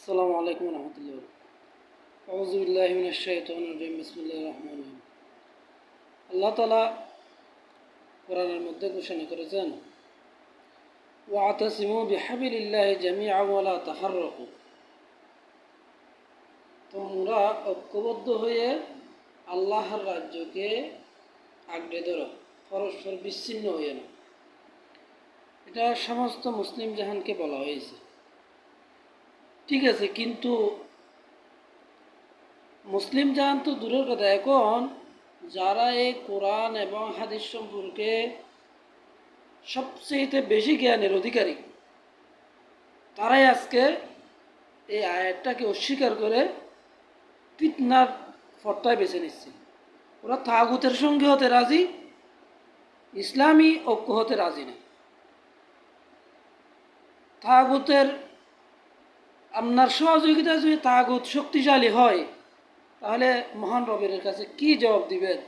আসসালামু আলাইকুম রহমতুল্লাহ। আউযুবিল্লাহি মিনাশ শাইতানির রাজিম। বিসমিল্লাহির রহমানির রহিম। আল্লাহ তাআলা কোরআনের মধ্যে ঘোষণা করেছেন, ওয়াতাসিমু বিহাবিলিল্লাহি জামিআন ওয়া লা তাফাররাকু। তোমরা ঐক্যবদ্ধ হয়ে আল্লাহর রাজ্যকে আঁকড়ে ধরো, পরস্পর বিচ্ছিন্ন হয়ে না। এটা সমস্ত মুসলিম জাহানকে বলা হয়েছে। ঠিক আছে, কিন্তু মুসলিম জাহান তো দূরের কথা, এখন যারা এই কোরআন এবং হাদিস সম্পর্কে সবচেয়ে বেশি জ্ঞানের অধিকারী, তারাই আজকে এই আয়াতটাকে অস্বীকার করে ফিতনার পথটাই বেছে নিচ্ছে। ওরা তাগুতের সঙ্গে হতে রাজি, ইসলামী ঐক্য হতে রাজি না। তাগুতের আপনার সহযোগিতা যদি তাগুত শক্তিশালী হয়, তাহলে মহান রবের কাছে কি জবাব দিবেন?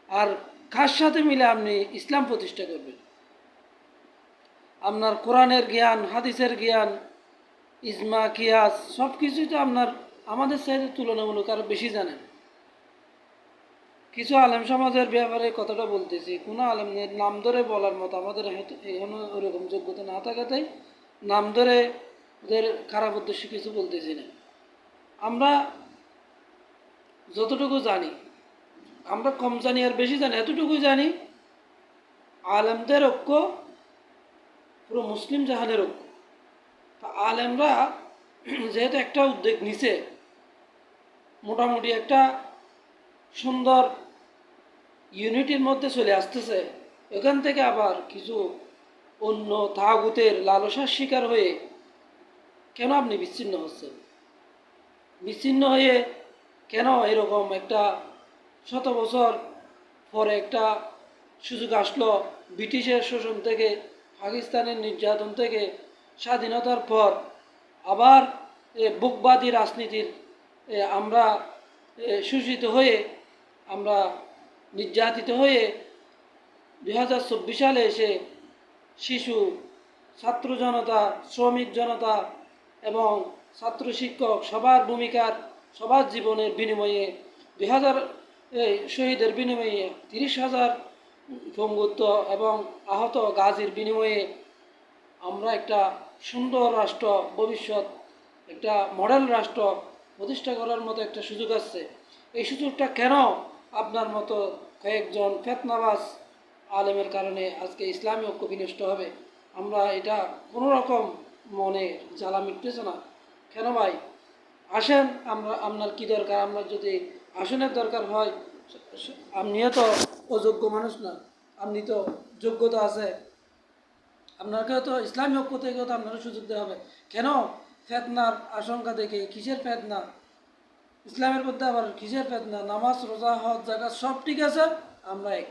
আর কার সাথে মিলে আপনি ইসলাম প্রতিষ্ঠা করবেন? আপনার কোরআনের জ্ঞান, হাদিসের জ্ঞান, ইজমা, কিয়াস সব কিছুই তো আপনার আমাদের চাইতে তুলনামূলক আরও বেশি জানেন। কিছু আলেম সমাজের ব্যাপারে কথাটা বলতেছি, কোনো আলেমের নাম ধরে বলার মতো আমাদের এখনো ওরকম যোগ্যতা না থাকাতেই নাম ধরে ওদের খারাপ উদ্দেশ্যে কিছু বলতেছি না। আমরা যতটুকু জানি, আমরা কম জানি আর বেশি জানি, এতটুকুই জানি আলেমদের ঐক্য পুরো মুসলিম জাহানের ঐক্য। তা আলেমরা যেহেতু একটা উদ্যোগ নিছে, মোটামুটি একটা সুন্দর ইউনিটির মধ্যে চলে আসতেছে, এখান থেকে আবার কিছু অন্য তাগুতের লালসার শিকার হয়ে কেন আপনি বিচ্ছিন্ন হচ্ছেন? বিচ্ছিন্ন হয়ে কেন এরকম একটা শত বছর পরে একটা সুযোগ আসলো, ব্রিটিশের শোষণ থেকে, পাকিস্তানের নির্যাতন থেকে, স্বাধীনতার পর আবার বুকবাদী রাজনীতির আমরা শোষিত হয়ে, আমরা নির্যাতিত হয়ে 2024 সালে এসে শিশু, ছাত্র জনতা, শ্রমিক জনতা এবং ছাত্র শিক্ষক সবার ভূমিকার, সবার জীবনের বিনিময়ে 2000 শহীদের বিনিময়ে 30,000 পঙ্গুত্ব এবং আহত গাজীর বিনিময়ে আমরা একটা সুন্দর রাষ্ট্র, ভবিষ্যৎ একটা মডেল রাষ্ট্র প্রতিষ্ঠা করার মতো একটা সুযোগ আসছে। এই সুযোগটা কেন আপনার মতো কয়েকজন ফেতনাবাজ আলেমের কারণে আজকে ইসলামী ঐক্য বিনষ্ট হবে? আমরা এটা কোনো রকম মনে জ্বালা মিটতেছে না কেন ভাই? আসেন, আপনার কি দরকার? আপনার যদি আসনের দরকার হয়, আপনিও তো অযোগ্য মানুষ না, আপনি তো যোগ্যতা আছে, আপনাকেও তো ইসলামী ঐক্য থেকেও তো আপনারও সুযোগ দেওয়া হবে। কেন ফেতনার আশঙ্কা দেখে? কিসের ফেতনা? ইসলামের মধ্যে আবার কিসের ফেতনা? নামাজ, রোজা, হজ, জাকাত সব ঠিক আছে, আমরা এক।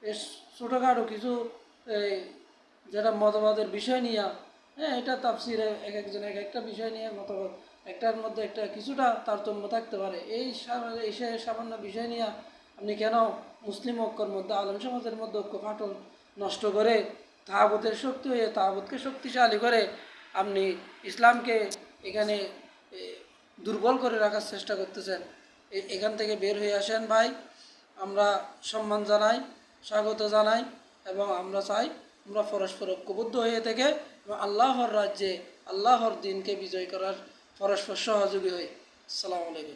এর ছোটোখাটো কিছু যেটা মতবাদের বিষয় নিয়ে, এটা তাফসিরে এক একজন এক একটা বিষয় নিয়ে মতবাদ, একটার মধ্যে একটা কিছুটা তারতম্য থাকতে পারে। এই সামান্য বিষয় নিয়ে আপনি কেন মুসলিম ঐক্যর মধ্যে, আলেম সমাজের মধ্যে ঐক্য ফাটল নষ্ট করে তাগুতের শক্তি হয়ে তাগুতকে শক্তিশালী করে আপনি ইসলামকে এখানে দুর্বল করে রাখার চেষ্টা করতেছেন? এখান থেকে বের হয়ে আসেন ভাই। আমরা সম্মান জানাই, স্বাগত জানাই এবং আমরা চাই আমরা পরস্পর ঐক্যবদ্ধ হয়ে থেকে আল্লাহর রাজ্যে, আল্লাহর দিনকে বিজয় করার পরস্পর সহযোগী হই। আসসালামু আলাইকুম।